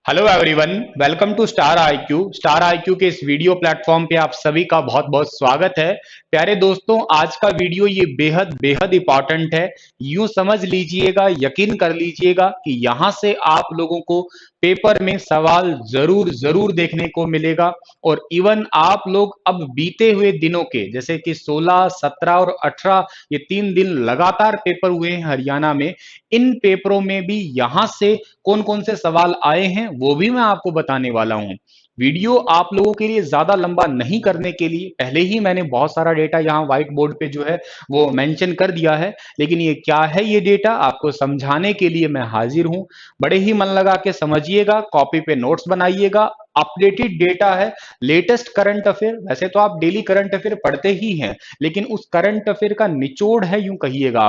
Hello everyone, welcome to star IQ. Star IQ के इस video platform पे आप सभी का बहुत बहुत स्वागत है। प्यारे दोस्तों, आज का वीडियो ये बेहद बेहद इंपॉर्टेंट है। यूं समझ लीजिएगा, यकीन कर लीजिएगा कि यहां से आप लोगों को पेपर में सवाल जरूर जरूर देखने को मिलेगा। और इवन आप लोग अब बीते हुए दिनों के, जैसे कि 16, 17 और 18, ये 3 दिन लगातार पेपर हुए हैं हरियाणा में। इन पेपरों में भी यहां से कौन कौन से सवाल आए हैं वो भी मैं आपको बताने वाला हूं। वीडियो आप लोगों के लिए ज्यादा लंबा नहीं करने के लिए पहले ही मैंने बहुत सारा डेटा यहाँ व्हाइट बोर्ड पे जो है वो मेंशन कर दिया है, लेकिन ये क्या है, ये डेटा आपको समझाने के लिए मैं हाजिर हूं। बड़े ही मन लगा के समझिएगा, कॉपी पे नोट्स बनाइएगा। अपडेटेड डेटा है, लेटेस्ट करंट अफेयर। वैसे तो आप डेली करंट अफेयर पढ़ते ही हैं, लेकिन उस करंट अफेयर का निचोड़ है, यूं कहिएगा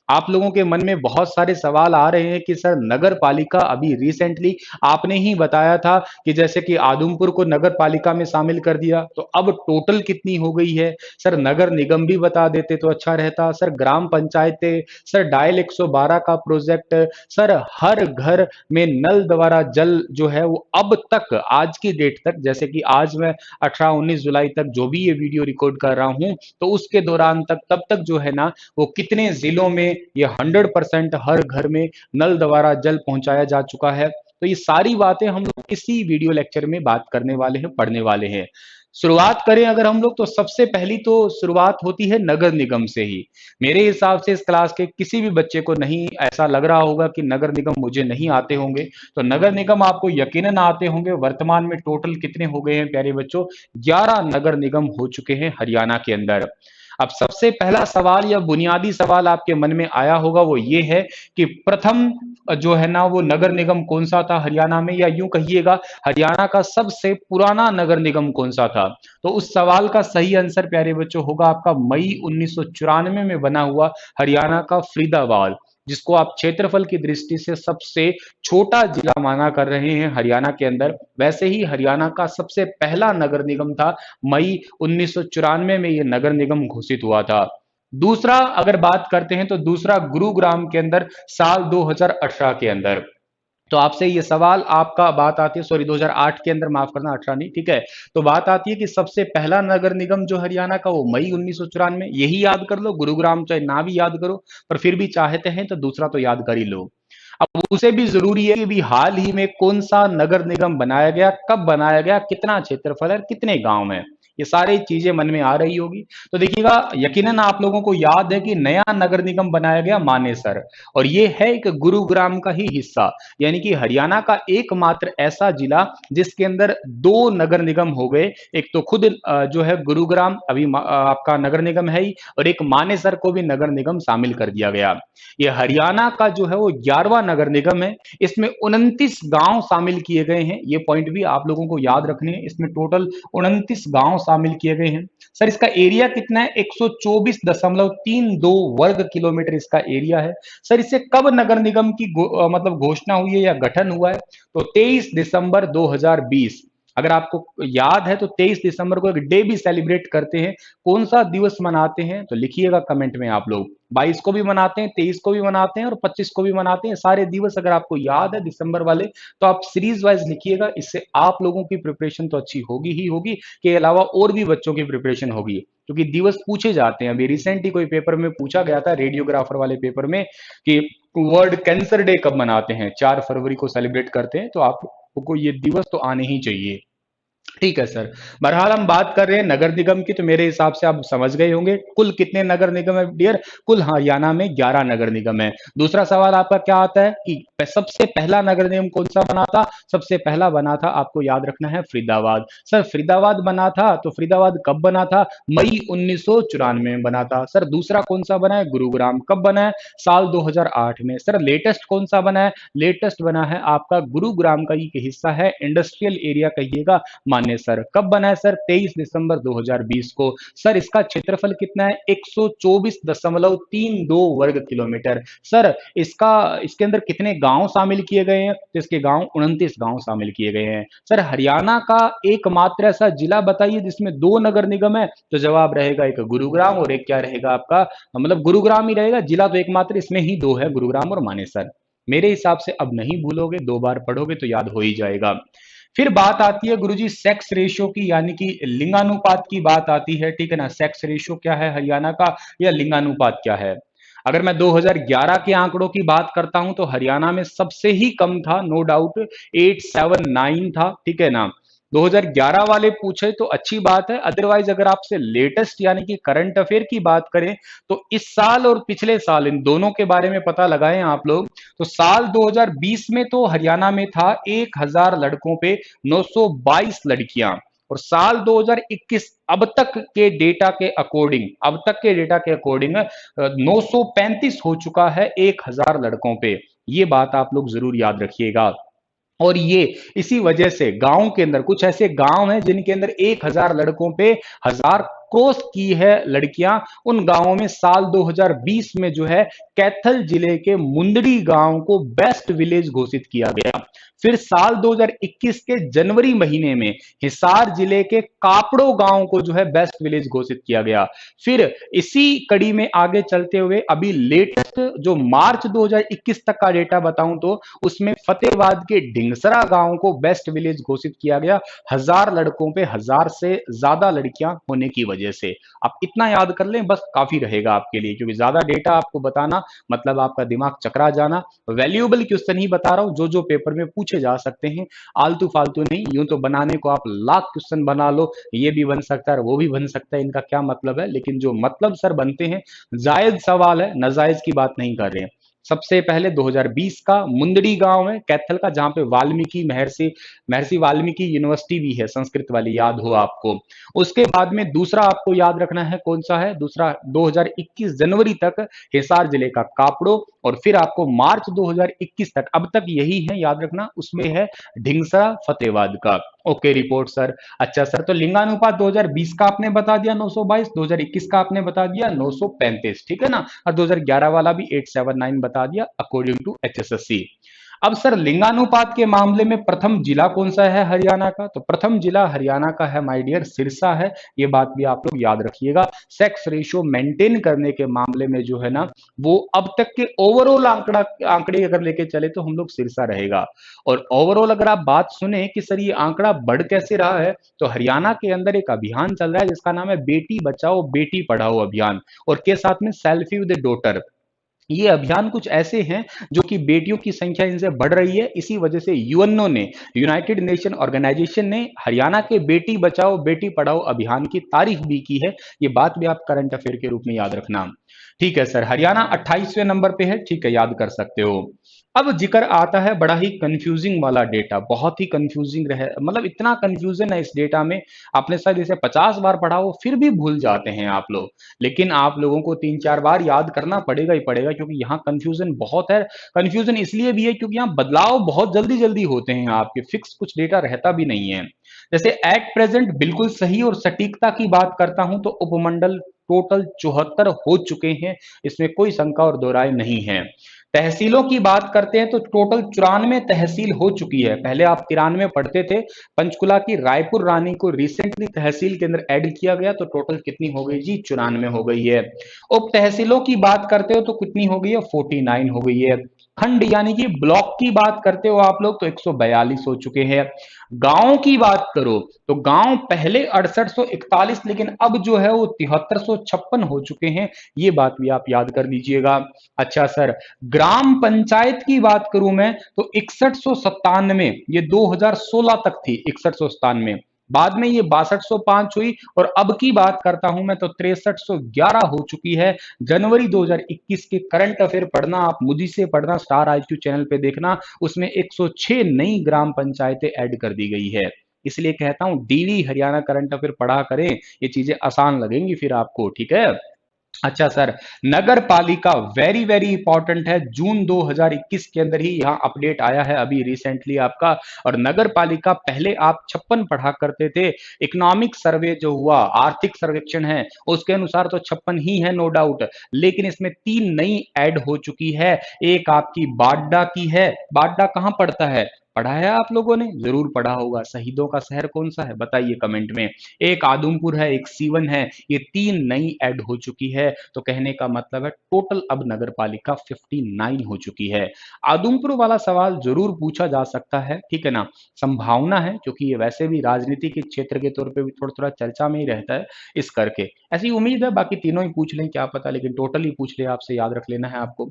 आप लोगों के मन में बहुत सारे सवाल आ रहे हैं कि सर नगर पालिका अभी रिसेंटली आपने ही बताया था कि जैसे कि आदमपुर को नगर पालिका में शामिल कर दिया, तो अब टोटल कितनी हो गई है। सर नगर निगम भी बता देते तो अच्छा रहता। सर ग्राम पंचायतें, सर डायल 112 का प्रोजेक्ट, सर हर घर में नल द्वारा जल जो है वो अब तक आज की डेट तक, जैसे कि आज मैं 18-19 जुलाई तक जो भी ये वीडियो रिकॉर्ड कर रहा हूं, तो उसके दौरान तक तब तक जो है ना वो कितने जिलों में ये 100% हर घर में नल द्वारा जल पहुंचाया जा चुका है। तो ये सारी बातें हम लोग इसी वीडियो लेक्चर में बात करने वाले हैं, पढ़ने वाले हैं। शुरुआत करें अगर हम लोग, तो सबसे पहली तो शुरुआत होती है नगर निगम से ही। मेरे हिसाब से इस क्लास के किसी भी बच्चे को नहीं ऐसा लग रहा होगा कि नगर निगम मुझे नहीं आते होंगे। तो नगर निगम आपको यकीनन आते होंगे। वर्तमान में टोटल कितने हो गए हैं प्यारे बच्चों? 11 नगर निगम हो चुके हैं हरियाणा के अंदर। अब सबसे पहला सवाल या बुनियादी सवाल आपके मन में आया होगा, वो ये है कि प्रथम जो है ना वो नगर निगम कौन सा था हरियाणा में, या यूं कहिएगा हरियाणा का सबसे पुराना नगर निगम कौन सा था। तो उस सवाल का सही आंसर प्यारे बच्चों होगा आपका मई 1994 में बना हुआ हरियाणा का फरीदाबाद, जिसको आप क्षेत्रफल की दृष्टि से सबसे छोटा जिला माना कर रहे हैं हरियाणा के अंदर। वैसे ही हरियाणा का सबसे पहला नगर निगम था, मई 1994 में यह नगर निगम घोषित हुआ था। दूसरा अगर बात करते हैं, तो दूसरा गुरुग्राम के अंदर साल 2018 के अंदर। तो आपसे ये सवाल आपका बात आती है, सॉरी 2008 के अंदर, माफ करना 18 नहीं, ठीक है। तो बात आती है कि सबसे पहला नगर निगम जो हरियाणा का वो मई 1994, यही याद कर लो। गुरुग्राम चाहे ना भी याद करो, पर फिर भी चाहते हैं तो दूसरा तो याद कर ही लो। अब उसे भी जरूरी है कि भी हाल ही में कौन सा नगर निगम बनाया गया, कब बनाया गया, कितना क्षेत्रफल है, कितने गांव है, ये सारी चीजें मन में आ रही होगी। तो देखिएगा, यकीनन आप लोगों को याद है कि नया नगर निगम बनाया गया मानेसर, और ये है एक गुरुग्राम का ही हिस्सा। यानी कि हरियाणा का एकमात्र ऐसा जिला जिसके अंदर दो नगर निगम हो गए। एक तो खुद जो है गुरुग्राम अभी आपका नगर निगम है ही, और एक मानेसर को भी नगर निगम शामिल कर दिया गया। ये हरियाणा का जो है वो 11वां नगर निगम है। इसमें 29 गांव शामिल किए गए हैं। ये पॉइंट भी आप लोगों को याद रखने हैं। इसमें टोटल 29 गांव शामिल किए गए हैं। सर इसका एरिया कितना है? 124.32 वर्ग किलोमीटर इसका एरिया है। सर इसे कब नगर निगम की मतलब घोषणा हुई है या गठन हुआ है? तो 23 दिसंबर 2020। अगर आपको याद है तो 23 दिसंबर को एक डे भी सेलिब्रेट करते हैं। कौन सा दिवस मनाते हैं तो लिखिएगा कमेंट में आप लोग। 22 को भी मनाते हैं, 23 को भी मनाते हैं और 25 को भी मनाते हैं। सारे दिवस अगर आपको याद है दिसंबर वाले, तो आप सीरीज वाइज लिखिएगा। इससे आप लोगों की प्रिपरेशन तो अच्छी होगी ही होगी, के अलावा और भी बच्चों की प्रिपरेशन होगी, क्योंकि दिवस पूछे जाते हैं। अभी रिसेंटली कोई पेपर में पूछा गया था, रेडियोग्राफर वाले पेपर में, कि वर्ल्ड कैंसर डे कब मनाते हैं? 4 फरवरी को सेलिब्रेट करते हैं। तो आपको ये दिवस तो आने ही चाहिए। ठीक है सर। बहरहाल हम बात कर रहे हैं नगर निगम की, तो मेरे हिसाब से आप समझ गए होंगे कुल कितने नगर निगम है डियर। कुल हरियाणा में 11 नगर निगम है। दूसरा सवाल आपका क्या आता है कि सबसे पहला नगर निगम कौन सा बना था? सबसे पहला बना था, आपको याद रखना है, फरीदाबाद। सर फरीदाबाद बना था, तो फरीदाबाद कब बना था? मई 1994 में बना था। सर दूसरा कौन सा बना है? गुरुग्राम। कब बना है? साल 2008 में। सर लेटेस्ट कौन सा बना है? लेटेस्ट बना है आपका गुरुग्राम का ही हिस्सा है, इंडस्ट्रियल एरिया कहिएगा, मानेसर। कब बना है सर? 23 दिसंबर 2020 को। सर इसका क्षेत्रफल कितना है? 124.32 वर्ग किलोमीटर। सर इसके अंदर कितने गांव शामिल किए गए हैं? तो इसके गांव 29 गांव शामिल किए गए हैं। सर हरियाणा का एकमात्र ऐसा जिला बताइए जिसमें दो नगर निगम है। तो जवाब रहेगा एक गुरुग्राम और एक क्या रहेगा आपका, मतलब गुरुग्राम ही रहेगा। जिला तो एकमात्र इसमें ही दो है, गुरुग्राम और मानेसर। मेरे हिसाब से अब नहीं भूलोगे, 2 बार पढ़ोगे तो याद हो ही जाएगा। फिर बात आती है गुरुजी सेक्स रेशियो की, यानी कि लिंगानुपात की बात आती है, ठीक है ना। सेक्स रेशियो क्या है हरियाणा का, या लिंगानुपात क्या है। अगर मैं 2011 के आंकड़ों की बात करता हूं तो हरियाणा में सबसे ही कम था, नो डाउट 879 था, ठीक है ना। 2011 वाले पूछे तो अच्छी बात है, अदरवाइज अगर आपसे लेटेस्ट यानी कि करंट अफेयर की बात करें तो इस साल और पिछले साल इन दोनों के बारे में पता लगाएं आप लोग। तो साल 2020 में तो हरियाणा में था 1000 लड़कों पे 922 लड़कियां, और साल 2021 अब तक के डेटा के अकॉर्डिंग 935 हो चुका है 1000 लड़कों पे। ये बात आप लोग जरूर याद रखिएगा। और ये इसी वजह से गांव के अंदर कुछ ऐसे गांव हैं जिनके अंदर 1000 लड़कों पे 1000 क्रॉस की है लड़कियां। उन गांवों में साल 2020 में जो है कैथल जिले के मुंदड़ी गांव को बेस्ट विलेज घोषित किया गया। फिर साल 2021 के जनवरी महीने में हिसार जिले के कापड़ो गांव को जो है बेस्ट विलेज घोषित किया गया। फिर इसी कड़ी में आगे चलते हुए अभी लेटेस्ट जो मार्च 2021 तक का डेटा बताऊं तो उसमें फतेहाबाद के ढिंगसरा गांव को बेस्ट विलेज घोषित किया गया, 1000 लड़कों पे 1000 से ज्यादा लड़कियां होने की वजह से। आप इतना याद कर लें बस काफी रहेगा आपके लिए, क्योंकि ज्यादा डेटा आपको बताना मतलब आपका दिमाग चकरा जाना। वैल्यूएबल क्वेश्चन ही बता रहा हूं जो जो पेपर में पूछे जा सकते हैं, आलतू फालतू नहीं। यूं तो बनाने को आप लाख क्वेश्चन बना लो, ये भी बन सकता है वो भी बन सकता है, इनका क्या मतलब है, लेकिन जो मतलब सर बनते हैं जायज सवाल है, नाजायज की बात नहीं कर रहे हैं। सबसे पहले 2020 का मुंदड़ी गांव है कैथल का, जहां पे वाल्मीकि महर्षि महर्षि वाल्मीकि यूनिवर्सिटी भी है, संस्कृत वाली, याद हो आपको। उसके बाद में दूसरा आपको याद रखना है कौन सा है, दूसरा 2021 जनवरी तक हिसार जिले का कापड़ो, और फिर आपको मार्च 2021 तक, अब तक यही है याद रखना, उसमें है ढिंगसरा फतेहाबाद का। Okay report sir. अच्छा सर, तो लिंगानुपात 2020 का आपने बता दिया 922, 2021 का आपने बता दिया 935, ठीक है ना, और 2011 वाला भी 879 बता दिया अकॉर्डिंग टू एचएसएससी। अब सर लिंगानुपात के मामले में प्रथम जिला कौन सा है हरियाणा का, तो प्रथम जिला हरियाणा का है माय डियर सिरसा है। ये बात भी आप लोग याद रखिएगा। सेक्स रेशियो मेंटेन करने के मामले में जो है ना, वो अब तक के ओवरऑल आंकड़े अगर लेके चले तो हम लोग सिरसा रहेगा। और ओवरऑल अगर आप बात सुने कि सर ये आंकड़ा बढ़ कैसे रहा है, तो हरियाणा के अंदर एक अभियान चल रहा है जिसका नाम है बेटी बचाओ बेटी पढ़ाओ अभियान, और के साथ में सेल्फी विद डॉटर। ये अभियान कुछ ऐसे हैं जो कि बेटियों की संख्या इनसे बढ़ रही है, इसी वजह से यूएनओ ने, यूनाइटेड नेशन ऑर्गेनाइजेशन ने हरियाणा के बेटी बचाओ बेटी पढ़ाओ अभियान की तारीफ भी की है। ये बात भी आप करंट अफेयर के रूप में याद रखना। ठीक है सर, हरियाणा 28वें नंबर पे है, ठीक है, याद कर सकते हो। अब जिक्र आता है बड़ा ही कंफ्यूजिंग वाला डेटा, बहुत ही कंफ्यूजिंग रहे, मतलब इतना कंफ्यूजन है इस डेटा में, आपने शायद इसे 50 बार पढ़ा हो फिर भी भूल जाते हैं आप लोग। लेकिन आप लोगों को 3-4 बार याद करना पड़ेगा ही पड़ेगा, क्योंकि यहाँ कंफ्यूजन बहुत है। कंफ्यूजन इसलिए भी है क्योंकि यहाँ बदलाव बहुत जल्दी जल्दी होते हैं, आपके फिक्स कुछ डेटा रहता भी नहीं है। जैसे एट प्रेजेंट बिल्कुल सही और सटीकता की बात करता हूं तो उपमंडल टोटल 74 हो चुके हैं, इसमें कोई शंका और दो राय नहीं है। तहसीलों की बात करते हैं तो टोटल 94 तहसील हो चुकी है, पहले आप 93 पढ़ते थे। पंचकुला की रायपुर रानी को रिसेंटली तहसील के अंदर ऐड किया गया, तो टोटल कितनी हो गई जी, 94 हो गई है। उप तहसीलों की बात करते हो तो कितनी हो गई है, 49 हो गई है। खंड यानी कि ब्लॉक की बात करते हो आप लोग तो 142 हो चुके हैं। गांव की बात करो तो गांव पहले 6841, लेकिन अब जो है वो 7356 हो चुके हैं, ये बात भी आप याद कर लीजिएगा। अच्छा सर, ग्राम पंचायत की बात करूं मैं तो 6197, ये 2016 तक थी 6197, बाद में ये 6205 हुई, और अब की बात करता हूं मैं तो 6311 हो चुकी है। जनवरी 2021 के करंट अफेयर पढ़ना, आप मुझी से पढ़ना, स्टार आईक्यू चैनल पे देखना, उसमें 106 नई ग्राम पंचायतें ऐड कर दी गई है। इसलिए कहता हूं डीवी हरियाणा करंट अफेयर पढ़ा करें, ये चीजें आसान लगेंगी फिर आपको, ठीक है। अच्छा सर, नगर पालिका वेरी वेरी इंपॉर्टेंट है, जून 2021 के अंदर ही यहाँ अपडेट आया है अभी रिसेंटली आपका। और नगर पालिका पहले आप 56 पढ़ा करते थे, इकोनॉमिक सर्वे जो हुआ, आर्थिक सर्वेक्षण है, उसके अनुसार तो 56 ही है नो डाउट, लेकिन इसमें 3 नई ऐड हो चुकी है। एक आपकी बाड्डा की है, बाड्डा कहां पड़ता है, पढ़ा है आप लोगों ने? जरूर पढ़ा होगा। शहीदों का शहर कौन सा है बताइए कमेंट में। एक आदमपुर है, एक सीवन है, ये 3 नई ऐड हो चुकी है। तो कहने का मतलब है टोटल अब नगर पालिका 59 हो चुकी है। आदमपुर वाला सवाल जरूर पूछा जा सकता है, ठीक है ना। संभावना है, क्योंकि ये वैसे भी राजनीति के क्षेत्र के तौर पे भी थोड़ा थोड़ा चर्चा में ही रहता है, इस करके ऐसी उम्मीद है बाकी तीनों ही पूछ लें, क्या पता, लेकिन टोटल ही पूछ ले आपसे, याद रख लेना है आपको।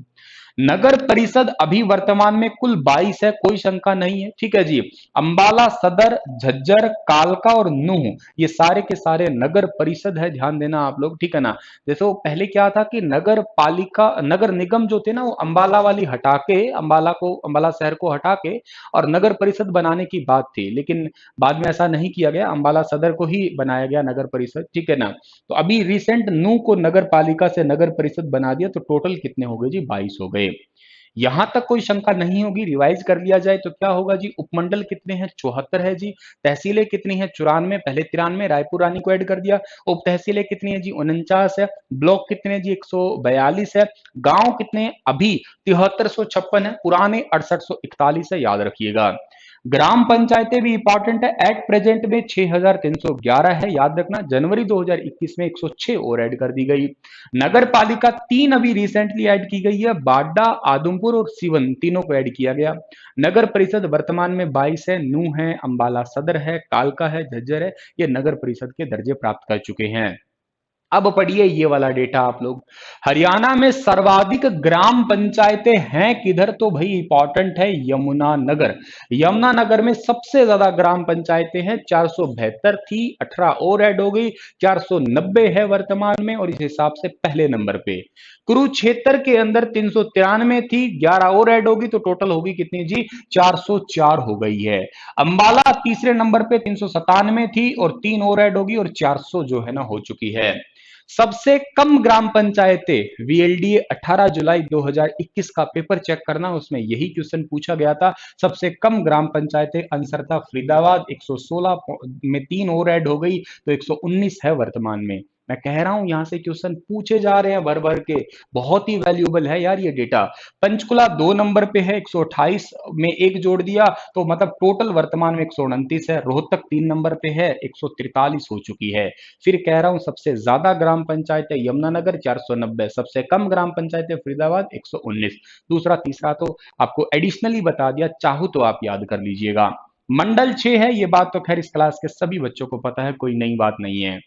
नगर परिषद अभी वर्तमान में कुल 22 है, कोई शंका नहीं है, ठीक है जी। अंबाला सदर, झज्जर, कालका और नूह, ये सारे के सारे नगर परिषद है, ध्यान देना आप लोग, ठीक है ना। देखो पहले क्या था कि नगर पालिका, नगर निगम जो थे ना, वो अंबाला वाली हटा के, अंबाला शहर को हटा के और नगर परिषद बनाने की बात थी, लेकिन बाद में ऐसा नहीं किया गया, अंबाला सदर को ही बनाया गया नगर परिषद, ठीक है ना। तो अभी रिसेंट नू को नगर पालिका से नगर परिषद बना दिया, तो टोटल कितने हो गए जी? 22 हो गए। यहां तक कोई शंका नहीं होगी, रिवाइज कर लिया जाए तो क्या होगा जी? उपमंडल कितने हैं? 74 है जी। तहसीलें कितनी है? 94, पहले 93, रायपुर रानी को ऐड कर दिया। उप तहसीलें कितनी है जी? 49 है। ब्लॉक कितने जी? 142 है। गांव कितने हैं? अभी 7356 है, पुराने 6841 है, याद रखिएगा। ग्राम पंचायतें भी इंपॉर्टेंट है, एट प्रेजेंट में 6311 है, याद रखना। जनवरी 2021 में 106 और ऐड कर दी गई। नगर पालिका 3 अभी रिसेंटली ऐड की गई है, बाडा, आदमपुर और सीवन, तीनों को ऐड किया गया। नगर परिषद वर्तमान में 22 है, नू है, अंबाला सदर है, कालका है, झज्जर है, ये नगर परिषद के दर्जे प्राप्त कर चुके हैं। अब पढ़िए ये वाला डेटा आप लोग। हरियाणा में सर्वाधिक ग्राम पंचायतें हैं किधर? तो भाई इंपॉर्टेंट है यमुनानगर। यमुनानगर में सबसे ज्यादा ग्राम पंचायतें हैं, 472 थी, 18 और ऐड हो गई, 490 है वर्तमान में, और इस हिसाब से पहले नंबर पे। कुरुक्षेत्र के अंदर 393 थी, 11 और ऐड होगी, तो टोटल होगी कितनी जी? 404 हो गई है। अंबाला तीसरे नंबर पे 397 थी, और 3 और ऐड होगी, और 400 जो है ना हो चुकी है। सबसे कम ग्राम पंचायतें, वीएलडीए 18 जुलाई 2021 का पेपर चेक करना, उसमें यही क्वेश्चन पूछा गया था। सबसे कम ग्राम पंचायतें अंसरता फरीदाबाद 116 में 3 और ऐड हो गई, तो 119 है वर्तमान में। मैं कह रहा हूं यहां से क्वेश्चन पूछे जा रहे हैं भर भर के, बहुत ही वैल्यूएबल है यार ये डेटा। पंचकुला 2 नंबर पे है, 128 में एक जोड़ दिया, तो मतलब टोटल वर्तमान में 129 है। रोहतक 3 नंबर पे है, 143 हो चुकी है। फिर कह रहा हूं सबसे ज्यादा ग्राम पंचायतें यमुनानगर 490, सबसे कम ग्राम पंचायतें फरीदाबाद 119। दूसरा तीसरा तो आपको एडिशनली बता दिया, चाहूं तो आप याद कर लीजिएगा। मंडल 6 है, ये बात तो खैर इस क्लास के सभी बच्चों को पता है, कोई नई बात नहीं है।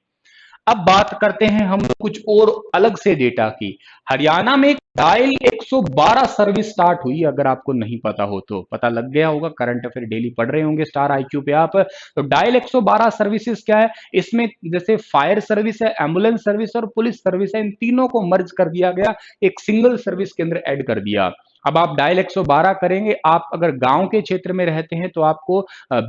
अब बात करते हैं हम कुछ और अलग से डेटा की। हरियाणा में डायल 112 सर्विस स्टार्ट हुई, अगर आपको नहीं पता हो तो पता लग गया होगा, करंट अफेयर डेली पढ़ रहे होंगे स्टार आईक्यू पे आप। तो डायल 112 सर्विसेज क्या है? इसमें जैसे फायर सर्विस है, एम्बुलेंस सर्विस और पुलिस सर्विस है, इन तीनों को मर्ज कर दिया गया, एक सिंगल सर्विस के अंदर ऐड कर दिया। अब आप डायल 112 करेंगे, आप अगर गांव के क्षेत्र में रहते हैं तो आपको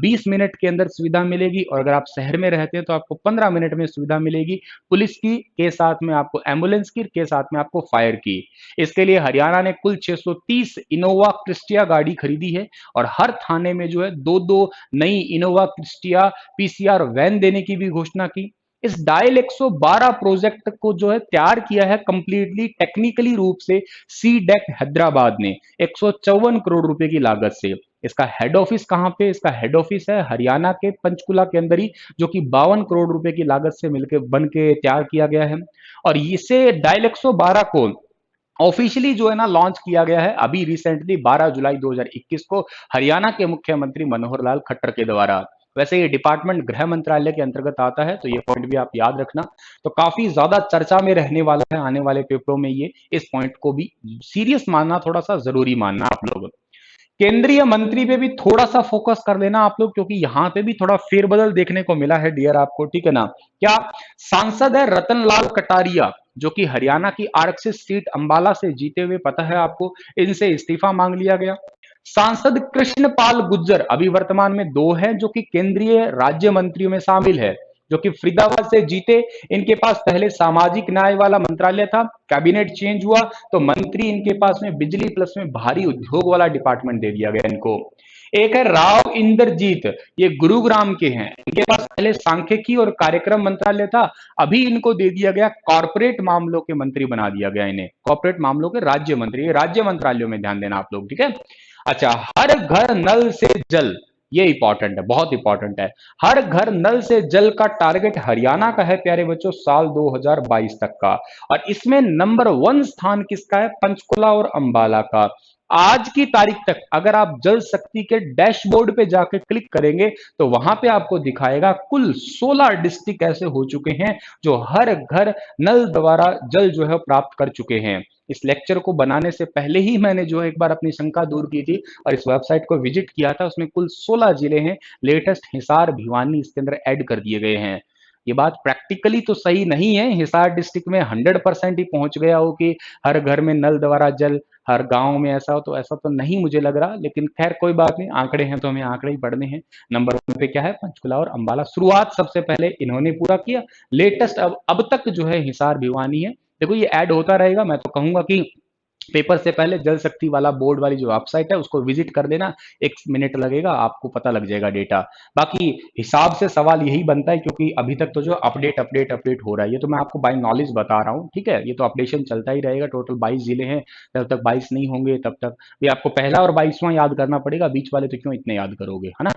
20 मिनट के अंदर सुविधा मिलेगी, और अगर आप शहर में रहते हैं तो आपको 15 मिनट में सुविधा मिलेगी, पुलिस की के साथ में आपको एम्बुलेंस की, के साथ में आपको फायर की। इसके लिए हरियाणा ने कुल 630 इनोवा क्रिस्टिया गाड़ी खरीदी है, और हर थाने में जो है दो दो नई इनोवा क्रिस्टिया पीसीआर वैन देने की भी घोषणा की। इस डायल 112 प्रोजेक्ट को जो है तैयार किया है कंप्लीटली टेक्निकली रूप से सी डेक हैदराबाद ने 154 करोड़ रुपए की लागत से। इसका हेड ऑफिस कहां पे? इसका हेड ऑफिस है हरियाणा के पंचकुला के अंदर ही, जो कि 52 करोड़ रुपए की लागत से मिलकर बन के तैयार किया गया है। और इसे डायल 112 को ऑफिशियली जो है ना लॉन्च किया गया है अभी रिसेंटली 12 जुलाई 2021 को, हरियाणा के मुख्यमंत्री मनोहर लाल खट्टर के द्वारा। वैसे ये डिपार्टमेंट गृह मंत्रालय के अंतर्गत आता है, तो ये पॉइंट भी आप याद रखना। तो काफी ज्यादा चर्चा में रहने वाला है आने वाले पेपरों में, ये इस पॉइंट को भी सीरियस मानना, थोड़ा सा जरूरी मानना आप लोग। केंद्रीय मंत्री पे भी थोड़ा सा फोकस कर लेना आप लोग, क्योंकि यहां पे भी थोड़ा फेरबदल देखने को मिला है डियर आपको, ठीक है ना। क्या? सांसद है रतन लाल कटारिया, जो कि हरियाणा की आरक्षित सीट अंबाला से जीते हुए, पता है आपको, इनसे इस्तीफा मांग लिया गया। सांसद कृष्णपाल गुज्जर अभी वर्तमान में 2 हैं, जो कि केंद्रीय राज्य मंत्रियों में शामिल है, जो कि फरीदाबाद से जीते। इनके पास पहले सामाजिक न्याय वाला मंत्रालय था, कैबिनेट चेंज हुआ तो मंत्री इनके पास में बिजली प्लस में भारी उद्योग वाला डिपार्टमेंट दे दिया गया इनको। एक है राव इंद्रजीत, ये गुरुग्राम के हैं, इनके पास पहले सांख्यिकी और कार्यक्रम मंत्रालय था, अभी इनको दे दिया गया कॉर्पोरेट मामलों के मंत्री बना दिया गया इन्हें, कॉर्पोरेट मामलों के राज्य मंत्री, राज्य मंत्रालयों में ध्यान देना आप लोग, ठीक है। अच्छा, हर घर नल से जल, ये इंपॉर्टेंट है, बहुत इंपॉर्टेंट है। हर घर नल से जल का टारगेट हरियाणा का है प्यारे बच्चों, साल 2022 तक का। और इसमें नंबर 1 स्थान किसका है? पंचकुला और अंबाला का। आज की तारीख तक अगर आप जल शक्ति के डैशबोर्ड पे जाके क्लिक करेंगे तो वहां पे आपको दिखाएगा कुल 16 डिस्ट्रिक्ट ऐसे हो चुके हैं जो हर घर नल द्वारा जल जो है प्राप्त कर चुके हैं। इस लेक्चर को बनाने से पहले ही मैंने जो है एक बार अपनी शंका दूर की थी और इस वेबसाइट को विजिट किया था। उसमें कुल 16 जिले हैं, लेटेस्ट हिसार भिवानी इसके अंदर ऐड कर दिए गए हैं। ये बात प्रैक्टिकली तो सही नहीं है, हिसार डिस्ट्रिक्ट में 100% ही पहुंच गया हो कि हर घर में नल द्वारा जल, हर गांव में ऐसा हो, तो ऐसा तो नहीं मुझे लग रहा, लेकिन खैर कोई बात नहीं, आंकड़े हैं तो हमें आंकड़े ही पढ़ने हैं। नंबर 1 पे क्या है? पंचकुला और अंबाला। शुरुआत सबसे पहले इन्होंने पूरा किया, लेटेस्ट अब तक जो है हिसार भिवानी है। देखो ये ऐड होता रहेगा, मैं तो कहूंगा कि पेपर से पहले जल शक्ति वाला बोर्ड वाली जो वेबसाइट है उसको विजिट कर देना, 1 मिनट लगेगा, आपको पता लग जाएगा डेटा। बाकी हिसाब से सवाल यही बनता है क्योंकि अभी तक तो जो अपडेट अपडेट अपडेट हो रहा है, ये तो मैं आपको बाय नॉलेज बता रहा हूँ, ठीक है? ये तो अपडेशन चलता ही रहेगा। टोटल 22 जिले हैं, जब तक 22 नहीं होंगे तब तक भी आपको पहला और 22वां याद करना पड़ेगा, बीच वाले तो क्यों इतने याद करोगे, है ना?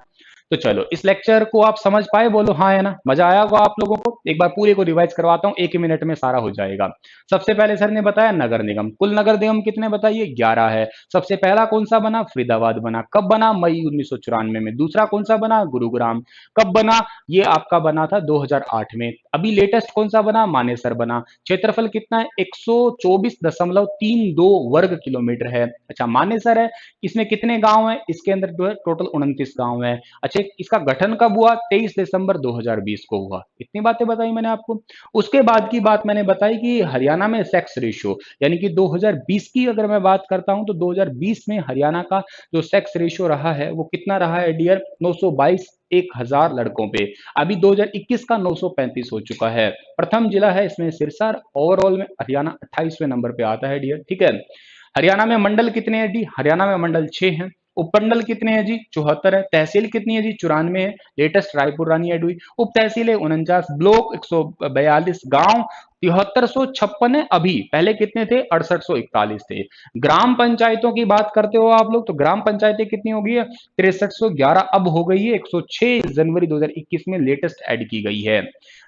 तो चलो, इस लेक्चर को आप समझ पाए? बोलो हाँ है ना? मजा आया होगा आप लोगों को? एक बार पूरे को रिवाइज करवाता हूँ, 1 ही मिनट में सारा हो जाएगा। सबसे पहले सर ने बताया नगर निगम, कुल नगर निगम कितने बताइए? 11 है। सबसे पहला कौन सा बना? फरीदाबाद बना। कब बना? मई 1994 में। दूसरा कौन सा बना? गुरुग्राम। कब बना? ये आपका बना था 2008 में। अभी लेटेस्ट कौन सा बना? मानेसर बना। क्षेत्रफल कितना है? 124.32 वर्ग किलोमीटर है। अच्छा, मानेसर है, इसमें कितने गांव है? इसके अंदर जो है टोटल 29 गांव है। अच्छा, इसका गठन कब हुआ? 23 दिसंबर 2020 को हुआ। इतनी बातें बताई मैंने आपको। उसके बाद की बात मैंने बताई कि हरियाणा में सेक्स रेशियो, यानी कि 2020 की अगर मैं बात करता हूं तो 2020 में हरियाणा का जो सेक्स रेशियो रहा है वो कितना रहा है डियर? 922 1000 लड़कों पे। अभी 2021 का 935 हो चुका है। प्रथम जिला है इसमें सिरसा। ओवरऑल में हरियाणा 28वें नंबर पे आता है डियर, ठीक है? हरियाणा में मंडल कितने हैं जी? हरियाणा में मंडल 6 हैं। उपमंडल कितने हैं जी? 74 है। तहसील कितनी है जी? 94 है। लेटेस्ट रायपुर रानी ऐड हुई। उप तहसील है 49। ब्लॉक 142। गांव 7356 है अभी, पहले कितने थे? 6841 थे। ग्राम पंचायतों की बात करते हो आप लोग, तो ग्राम पंचायतें कितनी हो गई है? 6311 अब हो गई है 106 जनवरी 2021 में लेटेस्ट ऐड की गई है।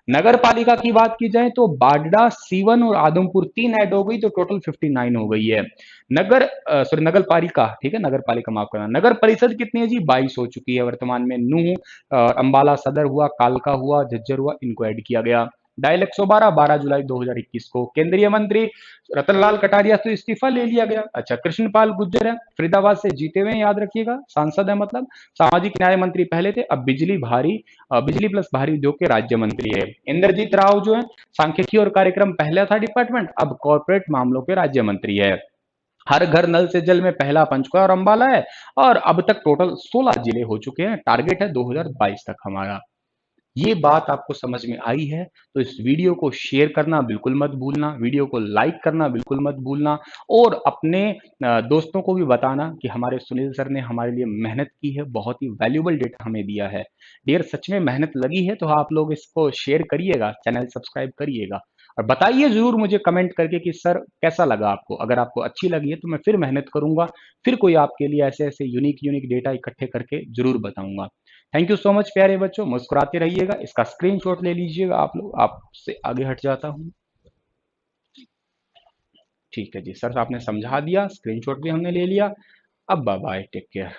नगर पालिका की बात की जाए तो बाडा, सीवन और आदमपुर 3 ऐड हो गई तो टोटल 59 हो गई है। नगर पालिका, ठीक है, नगर पालिका माफ करना। नगर परिषद कितनी है जी? 22 हो चुकी है वर्तमान में। नूह, अंबाला सदर हुआ, कालका हुआ, झज्जर हुआ, इनको ऐड किया गया। डायल 112 12 जुलाई 2021 को। केंद्रीय मंत्री रतनलाल कटारिया से इस्तीफा ले लिया गया। अच्छा, कृष्णपाल गुर्जर है, फरीदाबाद से जीते हुए, याद रखिएगा, सांसद है मतलब। सामाजिक न्याय मंत्री पहले थे, अब बिजली प्लस भारी उद्योग के राज्य मंत्री है। इंद्रजीत राव जो है, सांख्यिकी और कार्यक्रम पहला था डिपार्टमेंट, अब कॉर्पोरेट मामलों के राज्य मंत्री है। हर घर नल से जल में पहला पंचकुला और अंबाला है। और अब तक टोटल 16 जिले हो चुके हैं। टारगेट है 2022 तक हमारा। ये बात आपको समझ में आई है तो इस वीडियो को शेयर करना बिल्कुल मत भूलना, वीडियो को लाइक करना बिल्कुल मत भूलना, और अपने दोस्तों को भी बताना कि हमारे सुनील सर ने हमारे लिए मेहनत की है, बहुत ही वैल्यूबल डेटा हमें दिया है। डियर, सच में मेहनत लगी है तो आप लोग इसको शेयर करिएगा, चैनल सब्सक्राइब करिएगा, और बताइए जरूर मुझे कमेंट करके कि सर कैसा लगा आपको। अगर आपको अच्छी लगी है तो मैं फिर मेहनत करूंगा, फिर कोई आपके लिए ऐसे ऐसे यूनिक यूनिक डेटा इकट्ठे करके जरूर बताऊंगा। थैंक यू सो मच प्यारे बच्चों, मुस्कुराते रहिएगा। इसका स्क्रीनशॉट ले लीजिएगा आप लोग। आपसे आगे हट जाता हूँ। ठीक है जी सर, आपने समझा दिया, स्क्रीनशॉट भी हमने ले लिया। अब बाय बाय, टेक केयर।